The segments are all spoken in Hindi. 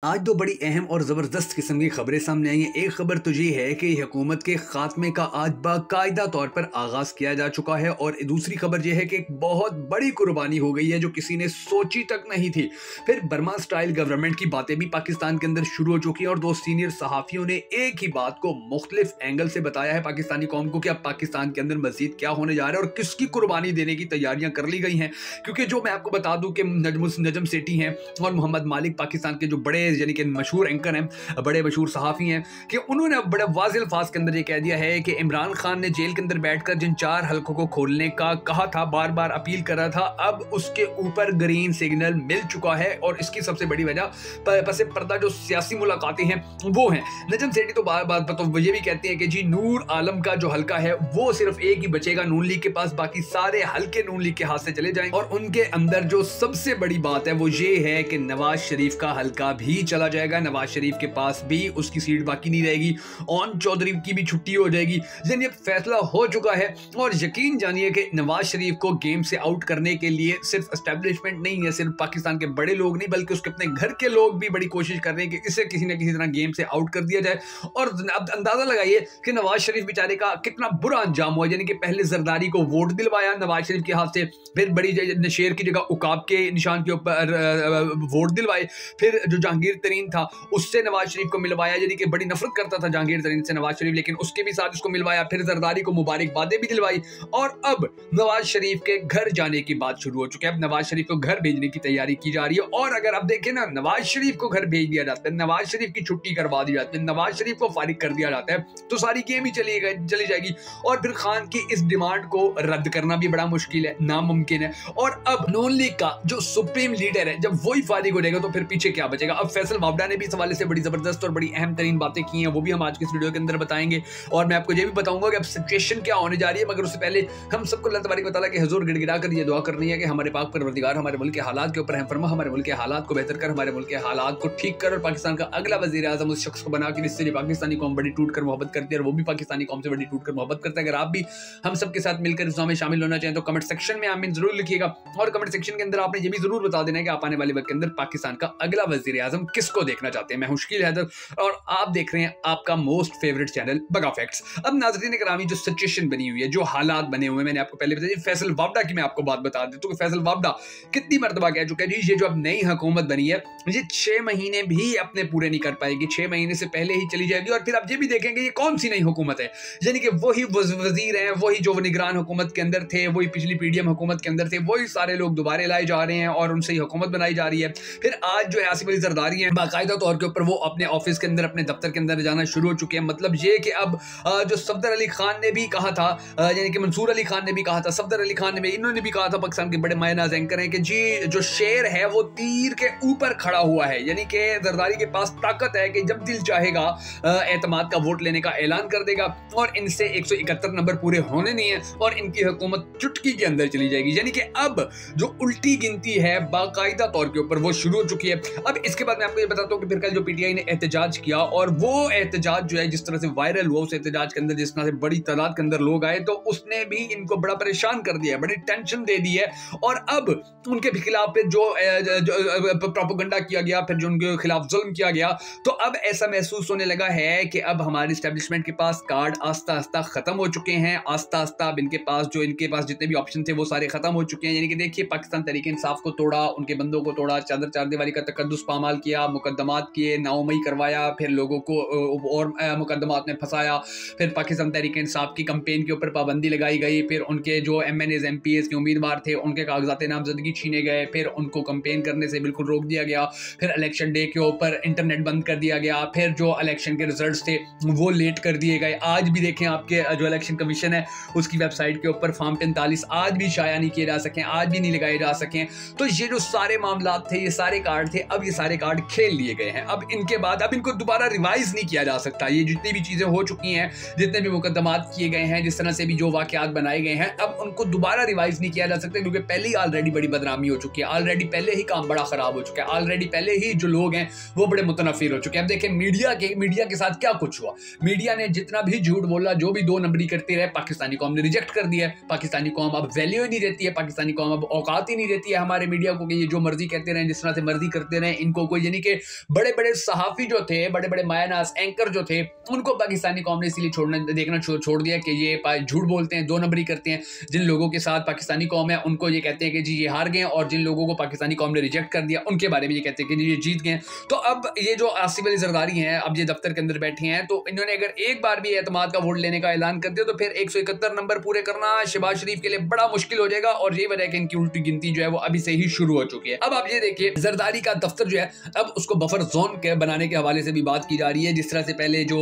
आज दो बड़ी अहम और ज़बरदस्त किस्म की खबरें सामने आई हैं। एक खबर तो ये है कि हुकूमत के खात्मे का आज बाकायदा तौर पर आगाज़ किया जा चुका है और दूसरी खबर ये है कि एक बहुत बड़ी कुर्बानी हो गई है जो किसी ने सोची तक नहीं थी। फिर बर्मा स्टाइल गवर्नमेंट की बातें भी पाकिस्तान के अंदर शुरू हो चुकी हैं और दो सीनियर सहाफ़ियों ने एक ही बात को मुख्तलिफ एंगल से बताया है पाकिस्तानी कौम को कि अब पाकिस्तान के अंदर मज़ीद क्या होने जा रहा है और किसकी कुर्बानी देने की तैयारियां कर ली गई हैं। क्योंकि जो मैं आपको बता दूं कि नजम सेठी हैं और मोहम्मद मालिक पाकिस्तान के जो बड़े यानी कि मशहूर एंकर हैं, बड़े मशहूर सहाफ़ी हैं, कि उन्होंने बड़े वाज़ेह अल्फाज के अंदर ये कह दिया है कि इमरान खान ने जेल के अंदर बैठकर जिन 4 हलकों को खोलने का कहा था, बार बार अपील कर रहा था, अब उसके ऊपर ग्रीन सिग्नल मिल चुका है। और इसकी सबसे बड़ी वजह पसे पर्दा जो सियासी मुलाकातें हैं वो हैं। नजम सेठी तो बार बार तो ये भी कहते हैं कि जी नूर आलम का जो हलका है वो सिर्फ एक ही बचेगा नून लीग के पास, बाकी सारे हलके नून लीग के हाथ से चले जाएंगे। और उनके अंदर जो सबसे बड़ी बात है वो ये है कि नवाज शरीफ का हलका भी चला जाएगा, नवाज शरीफ के पास भी उसकी सीट बाकी नहीं रहेगी, ओन चौधरी की भी छुट्टी हो जाएगी। यानी अब फैसला हो चुका है और यकीन जानिए कि नवाज शरीफ को गेम से आउट करने के लिए सिर्फ एस्टेब्लिशमेंट नहीं है, सिर्फ पाकिस्तान के बड़े लोग नहीं, बल्कि उसके अपने घर के लोग भी बड़ी कोशिश कर रहे हैं कि इसे किसी न किसी तरह गेम से आउट कर दिया जाए। और अब अंदाजा लगाइए कि नवाज शरीफ बेचारे का कितना बुरा अंजाम हुआ। यानी कि पहले जरदारी को वोट दिलवाया नवाज शरीफ के हाथ से, फिर बड़ी शेर की जगह उकाब के निशान के ऊपर वोट दिलवाए, फिर जो जहांगीर तरीन था उससे नवाज शरीफ को मिलवाया, यानी कि बड़ी नफरत करता था जहांगीर तरीन से नवाज शरीफ, लेकिन उसके भी साथ उसको मिलवाया, फिर जरदारी को मुबारकबादें भी दिलवाई। और अब नवाज शरीफ के घर जाने की बात शुरू हो चुकी है। अब नवाज शरीफ को घर भेजने की तैयारी की जा रही है। और अगर आप देखें ना, नवाज शरीफ को घर भेज दिया जाता है, नवाज शरीफ की छुट्टी करवा दी जाती है, नवाज शरीफ को फारिग कर दिया जाता है, तो सारी गेम ही चली जाएगी। और फिर खान की इस डिमांड को रद्द करना भी बड़ा मुश्किल है, नामुमकिन है। और अब नून लीग का जो सुप्रीम लीडर है जब वही फारिग हो जाएगा तो फिर पीछे क्या बचेगा। अब फैसल वावड़ा ने भी इस हवाले से बड़ी जबरदस्त और बड़ी अहम तरीन बातें की हैं, वो भी हम आज के इस वीडियो के अंदर बताएंगे। और मैं आपको ये भी बताऊंगा कि अब सिचुएशन क्या होने जा रही है। मगर उससे पहले हम सबको अल्लाह तबारक व तआला के हुजूर गिड़गिड़ा कर ये दुआ करनी है कि हमारे पाक परवरदिगार हमारे मुल्क के हालात के ऊपर रहम फरमा, हमारे मुल्क के हालात को बेहतर कर, हमारे मुल्क के हालात को ठीक कर और पाकिस्तान का अगला वजीर आजम उस शख्स को बना कि जिससे पाकिस्तानी कौम बड़ी टूट कर मोहब्बत करती है और वो भी पाकिस्तानी कौम से बड़ी टूट कर मोहब्बत करता है। अगर आप भी हम सबके साथ मिलकर इस दुआ में शामिल होना चाहें तो कमेंट सेक्शन में आमीन जरूर लिखिएगा। और कमेंट सेक्शन के अंदर आपने ये भी जरूर बता देना है कि आप आने वाले वक्त के अंदर पाकिस्तान का अगला वजीर आजम किसको देखना चाहते हैं। मैं मुश्किल हैदर और आप देख रहे हैं आपका मोस्ट फेवरेट चैनल बगा फैक्ट्स। अब नाज़रीन करामी, जो सिचुएशन बनी हुई है, जो हालात बने हुए हैं, मैंने आपको पहले बताया। फैसल वावड़ा की मैं आपको बात बता देता हूं कि फैसल वावड़ा कितनी मर्तबा कह चुका है जी ये जो अब नई हुकूमत बनी है ये 6 महीने भी अपने पूरे नहीं कर पाएगी, 6 महीने से पहले ही चली जाएगी। और फिर आप ये भी देखेंगे ये कौन सी नई हुकूमत है, यानी कि वही वजीर हैं, वही जो निगरान हुकूमत के अंदर थे, वही पिछली पीडीएम हुकूमत के अंदर थे, वही सारे लोग दोबारा लाए जा रहे हैं और उनसे ही हुकूमत बनाई जा रही है। फिर आज जो है आसिफ अली जरदारी हैं, बाकायदा तौर के ऊपर वो अपने ऑफिस के अंदर, अपने दफ्तर के अंदर जाना शुरू हो चुके हैं। मतलब ये कि अब जो सफदर अली खान ने भी कहा था, यानी कि मंसूर अली खान ने भी कहा था, सफदर अली खान ने भी, इन्होंने भी कहा था, पाकिस्तान के बड़े मायनाज एंकर हैं, कि जी जो शेर है वो तीर के ऊपर खड़ा हुआ है। यानी कि जरदारी के पास ताकत है कि जब दिल चाहेगा एतमाद का वोट लेने का ऐलान कर देगा और इनसे 171 नंबर पूरे होने नहीं है और इनकी हुकूमत चुटकी के अंदर चली जाएगी। यानी कि अब जो उल्टी गिनती है बाकायदा तौर के ऊपर वो शुरू हो चुकी है। अब इसके बाद मैं आपको ये बताता हूँ कि फिर कल जो पीटीआई ने एहतजाज किया और वो एहतजाज जो है जिस तरह से वायरल हुआ, उस एहतजाज के अंदर जिस तरह से बड़ी तादाद के अंदर लोग आए, तो उसने भी इनको बड़ा परेशान कर दिया है, बड़ी टेंशन दे दी है। और अब उनके खिलाफ जो प्रोपेगेंडा किया गया, फिर जो उनके खिलाफ जुल्म किया गया, तो अब ऐसा महसूस होने लगा है कि अब हमारे एस्टेब्लिशमेंट के पास कार्ड आस्ता आस्ता खत्म हो चुके हैं। आस्ता आस्ता अब इनके पास जितने भी ऑप्शन थे वो सारे खत्म हो चुके हैं। यानी कि देखिए, पाकिस्तान तहरीक इंसाफ को तोड़ा, उनके बंदों को तोड़ा, चादर चारदीवारी का तकद्दुस पामाल किया, मुकदमात किए, नाउमई करवाया, फिर लोगों को और मुकदमात में फंसाया, फिर पाकिस्तान तहरीक इंसाफ की कंपेन के ऊपर पाबंदी लगाई गई, फिर उनके जो MNAs MPs के उम्मीदवार थे उनके कागजात नामजदगी छीने गए, फिर उनको कंपेन करने से बिल्कुल रोक दिया गया, फिर इलेक्शन डे के ऊपर इंटरनेट बंद कर दिया गया, फिर जो इलेक्शन के रिजल्ट्स थे वो लेट कर दिए गए। आज भी देखें आपके जो इलेक्शन कमीशन है उसकी वेबसाइट के ऊपर फॉर्म 43 आज भी शाया नहीं किए जा सकें, आज भी नहीं लगाए जा सकें। तो ये जो सारे मामला थे, ये सारे कार्ड थे, अब ये सारे कार्ड खेल लिए गए हैं। अब इनके बाद अब इनको दोबारा रिवाइज नहीं किया जा सकता। ये जितनी भी चीजें हो चुकी हैं, जितने भी मुकदमात किए गए हैं, जिस तरह से भी जो वाकयात बनाए गए हैं, अब उनको दोबारा रिवाइज नहीं किया जा सकता, क्योंकि पहले ही ऑलरेडी बड़ी बदनामी हो चुकी है, ऑलरेडी पहले ही काम बड़ा खराब हो चुका है, ऑलरेडी पहले ही जो लोग हैं वो बड़े मुतनफिर हो चुके हैं। अब देखें मीडिया के साथ क्या कुछ हुआ। मीडिया ने जितना भी झूठ बोला, जो भी 2 नंबरी करते रहे, पाकिस्तानी कौम ने रिजेक्ट कर दिया है। पाकिस्तानी कौम अब वैल्यू ही नहीं देती है, पाकिस्तानी कौम अब औकात ही नहीं देती है हमारे मीडिया को कि ये जो मर्जी कहते रहे, जिस तरह से मर्जी करते रहे, इनको कोई यानी कि बड़े बड़े सहाफ़ी जो थे, बड़े बड़े मायानास एंकर जो थे, उनको पाकिस्तानी कौम ने इसीलिए देखना छोड़ दिया कि ये झूठ बोलते हैं, 2 नंबरी करते हैं। जिन लोगों के साथ पाकिस्तानी कौम है उनको ये कहते हैं कि जी ये हार गए, और जिन लोगों को पाकिस्तानी कौम ने रिजेक्ट कर दिया उनके बारे में ये कहते हैं कि जी ये जीत गए। तो अब ये जो आसिफ अली जरदारी हैं, अब ये दफ्तर के अंदर बैठे हैं, तो इन्होंने अगर एक बार भी एतमाद का वोट लेने का ऐलान कर दिया तो फिर 171 नंबर पूरे करना शहबाज शरीफ के लिए बड़ा मुश्किल हो जाएगा, और ये वजह है कि इनकी उल्टी गिनती जो है वो अभी से ही शुरू हो चुकी है। अब आप ये देखिए, जरदारी का दफ्तर जो है अब उसको बफर जोन के बनाने के हवाले से भी बात की जा रही है। जिस तरह से पहले जो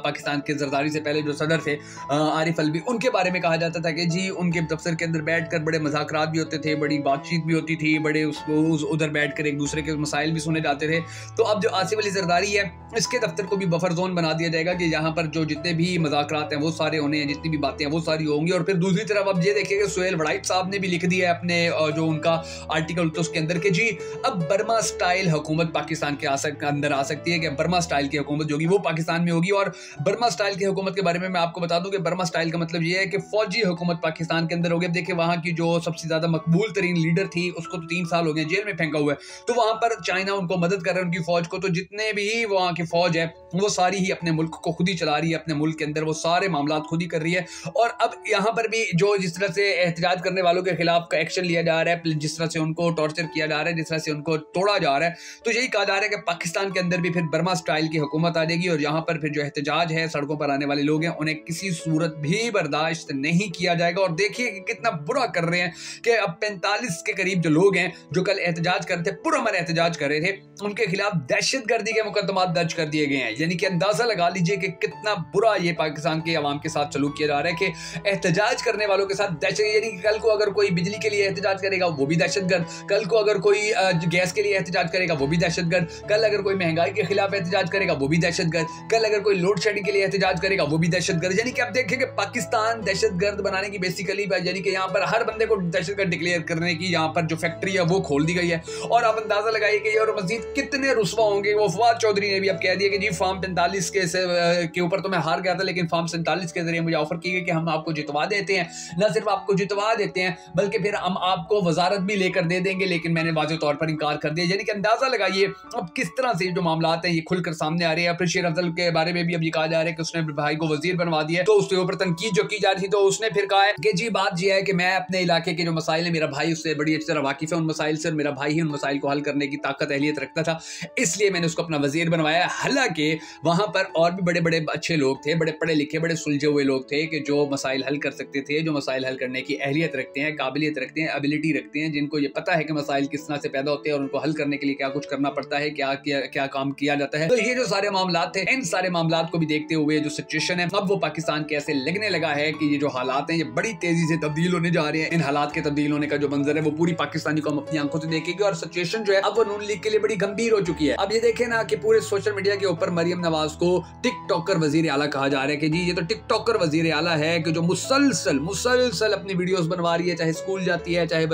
पाकिस्तान के जरदारी से पहले जो सदर थे आरिफ अलवी, उनके बारे में कहा जाता था कि जी उनके दफ्तर के अंदर बैठकर बड़े मज़ाकरात भी होते थे, बड़ी बातचीत भी होती थी, बड़े उधर बैठकर एक दूसरे के मसाइल भी सुने जाते थे। तो अब जो आसिफ अली जरदारी है, इसके दफ्तर को भी बफर जोन बना दिया जाएगा कि यहाँ पर जो जितने भी मज़ाकरात हैं वो सारे होने हैं, जितनी भी बातें हैं वो सारी होंगी। और फिर दूसरी तरफ अब ये देखिए कि सुहेल वड़ाइट साहब ने भी लिख दिया है अपने जो उनका आर्टिकल तो उसके अंदर कि जी अब बर्मा स्टाइल हुकूमत पाकिस्तान के अंदर आ सकती है, कि बर्मा स्टाइल की हुकूमत जो होगी वो पाकिस्तान में होगी। और बर्मा स्टाइल की हुकूमत के बारे में मैं आपको बता दूं कि बर्मा स्टाइल का मतलब ये है कि फौजी हुकूमत पाकिस्तान के अंदर होगी। अब देखिए वहाँ की जो सबसे ज्यादा मकबूल तरीन लीडर थी उसको तो 3 साल हो गए जेल में फेंका हुआ है, तो वहां पर चाइना उनको मदद कर रहा है उनकी फौज को। तो जितने भी वहाँ की फौज है वो सारी ही अपने मुल्क को खुद ही चला रही है, अपने मुल्क के अंदर वो सारे मामला खुद ही कर रही है। और अब यहाँ पर भी जो जिस तरह से एहतजाज करने वालों के खिलाफ एक्शन लिया जा रहा है, जिस तरह से उनको टॉर्चर किया जा रहा है, जिस तरह से उनको तोड़ा जा रहा है, तो यही कहा जा रहा है कि पाकिस्तान के अंदर भी फिर बर्मा स्टाइल की हुकूमत आ जाएगी। और यहाँ पर फिर जो एहतजाज है, सड़कों पर आने वाले लोग हैं, उन्हें किसी सूरत भी बर्दाश्त नहीं किया जाएगा। और देखिए कि कितना बुरा कर रहे हैं कि अब 45 के करीब जो लोग हैं जो कल एहतजाज कर रहे थे, पुरअमन एहतजाज कर रहे थे, उनके खिलाफ दहशतगर्दी के मुकदमात दर्ज कर दिए गए हैं। यानी कि अंदाजा लगा लीजिए कि कितना बुरा ये पाकिस्तान के अवाम के साथ सलूक किया जा रहा है कि एहतजाज करने वालों के साथ दहशत। यानी कि कल को अगर कोई बिजली के लिए एहतजाज करेगा वो भी दहशतगर्द, कल को अगर कोई गैस के लिए एहतजाज करेगा वो भी दहशतगर्द, कल अगर कोई महंगाई के खिलाफ एहतजाज करेगा वो भी दहशतगर्द, कल अगर कोई लोड शेडिंग के लिए एहतजाज करेगा वो भी दहशतगर्द। यानी कि आप देखेंगे पाकिस्तान दहशतगर्द बनाने की बेसिकली, यानी कि यहाँ पर हर बंदे को दहशतगर्द डिक्लेयर करने की यहाँ पर जो फैक्ट्री है वो खोल दी गई है। और आप अंदाजा लगाइए कि और मजीद कितने रुस्वा होंगे। वो फवाद चौधरी ने भी अब कह दिया कि जी फार्म 45 के ऊपर तो मैं हार गया था, लेकिन फार्म 47 के जरिए मुझे ऑफर की गई कि हम आपको जितवा देते हैं, न सिर्फ आपको जितवा देते हैं बल्कि फिर हम आपको वजारत भी लेकर दे देंगे, लेकिन मैंने वाज़ेह तौर पर इनकार कर दिया। यानी कि अंदाजा लगाइए अब किस तरह से जो मामला हैं ये खुलकर सामने आ रहे हैं। फिर शेर अफजल के बारे में भी अब ये कहा जा रहा है कि उसने भाई को वजीर बनवा दिया, तो उसके ऊपर तनकीद जो की जा रही थी, तो उसने फिर कहा है कि जी बात यह है कि मैं अपने इलाके के जो मसाइल है, मेरा भाई उससे बड़ी अच्छी तरह वाकिफ है उन मसाइल से, मेरा भाई ही उन मसाइल को हल करने की ताकत अहलियत रखता था, इसलिए मैंने उसको अपना वजीर बनवाया। हालांकि वहां पर और भी बड़े बड़े अच्छे लोग थे, बड़े पढ़े लिखे, बड़े सुलझे हुए लोग थे कि जो मसाइल हल कर सकते थे, जो मसाइल हल करने की अहलियत रखते हैं, काबिलियत रखते हैं, एबिलिटी रखते हैं, जिनको ये पता है कि मसाइल किस तरह से पैदा होते हैं और उनको हल करने के लिए क्या कुछ करना पड़ता है, क्या काम किया जाता है। तो ये जो सारे मामला थे, इन सारे मामला को भी देखते हुए जो सिचुएशन है अब वो पाकिस्तान के ऐसे लगने लगा है कि ये जो हालात हैं ये बड़ी तेजी से तब्दील होने जा रहे हैं। इन हालात के तब्दील होने का जो मंजर है वो पूरी पाकिस्तानी कौम अपनी आंखों से देखेगी, और सिचुएशन जो है अब वो नून लीग के लिए बड़ी गंभीर हो चुकी है। अब ये देखें ना कि पूरे सोशल मीडिया के ऊपर मरियम नवाज को टिकटॉकर वजीर आला कहा जा रहा है कि जी ये तो टिकटॉकर वजीर आला है कि जो मुसलसल अपनी वीडियोस बनवा रही है, चाहे स्कूल जाती है, चाहे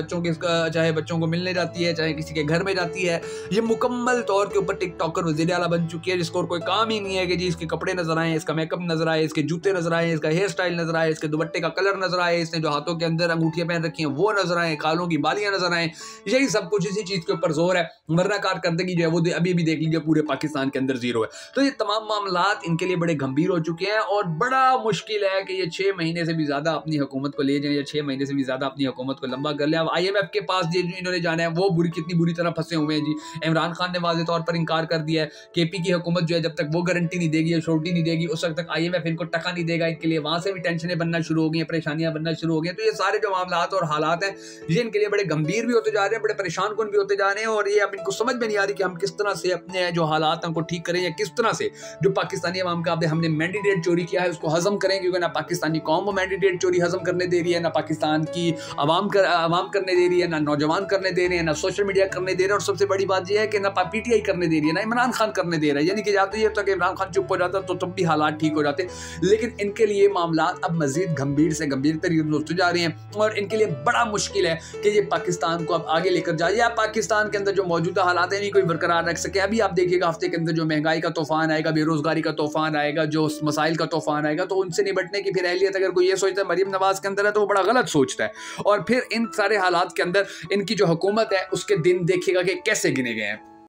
बच्चों को मिलने जाती है, चाहे किसी के घर में जाती है। ये मुकम्मल तौर के ऊपर टिकटॉकर वजीर आला बन चुकी है, जिसको और कोई काम ही नहीं है कि जी इसके कपड़े नजर आए, इसका मेकअप नजर आए, इसके जूते नजर आए, इसका हेयर स्टाइल नजर आए, इसके दुपट्टे का कलर नजर आए, इसने जो हाथों के अंदर अंगूठियां पहन रखी हैं वो नजर आए, कालों की बालियां नजर आए। यही सब कुछ इसी चीज के ऊपर जोर है। वरना कारकर्दगी जो है वो अभी भी देख लीजिए पूरे पाकिस्तान के अंदर जीरो है। तो ये तमाम मामलात इनके लिए बड़े गंभीर हो चुके हैं और बड़ा मुश्किल है कि ये 6 महीने से भी ज्यादा अपनी हुकूमत को ले जाएं या 6 महीने से भी ज्यादा अपनी हुकूमत को लंबा कर ले। अब IMF के पास इन्होंने जाना है वो कितनी बुरी तरह फंसे हुए हैं जी। इमरान खान ने वाज़ेह तौर पर इनकार कर दिया है। KP की हुकूमत जो है जब तक वो गारंटी नहीं देगी या श्योरिटी नहीं देगी उस वक्त तक IMF इनको टका नहीं देगा। इनके लिए वहां से भी टेंशनें बनना शुरू हो गई हैं, परेशानियां बनना शुरू हो गई हैं। तो ये सारे जो मामलात और हालात हैं ये इनके लिए बड़े गंभीर भी होते जा रहे हैं, बड़े परेशान कुन भी होते जा रहे हैं। और ये अब इनको समझ में नहीं आ रही कि हम किस तरह से अपने जो हालात हैं उनको ठीक करें या किस तरह से जो पाकिस्तानी अवाम का हमने मैंडेट चोरी किया है उसको हजम करें, क्योंकि ना पाकिस्तानी कौम वो मैंडेट चोरी हजम करने दे रही है, ना पाकिस्तान की अवाम करने दे रही है, ना नौजवान करने दे रहे हैं, ना सोशल मीडिया करने दे रहे हैं। और सबसे बड़ी बात यह है कि ना PTI करने दे रही है, ना इमरान खान करने दे रहा है। यानी कि या तो ये होता कि इमरान खान चुप हो जाता तो तब भी हालात ठीक हो जाते, लेकिन इनके लिए मामला अब मजीद गंभीर से गंभीर तरीके होते जा रहे हैं और इनके लिए बड़ा मुश्किल है कि ये पाकिस्तान को अब आगे लेकर जाए या पाकिस्तान के अंदर जो मौजूदा हालात है नहीं कोई बरकरार रख सके। अभी आप देखिएगा हफ्ते के अंदर जो महंगाई का तूफान आएगा, बेरोजगारी का तूफान आएगा, जो मसाइल का तूफान आएगा, तो उनसे निपटने की फिर अहलियत अगर कोई ये सोचता है मरियम नवाज के अंदर है तो वो बड़ा गलत सोचता है। और फिर इन सारे हालात के अंदर इनकी जो हुकूमत है उसके दिन देखिएगा कि कैसे गिने गए हैं।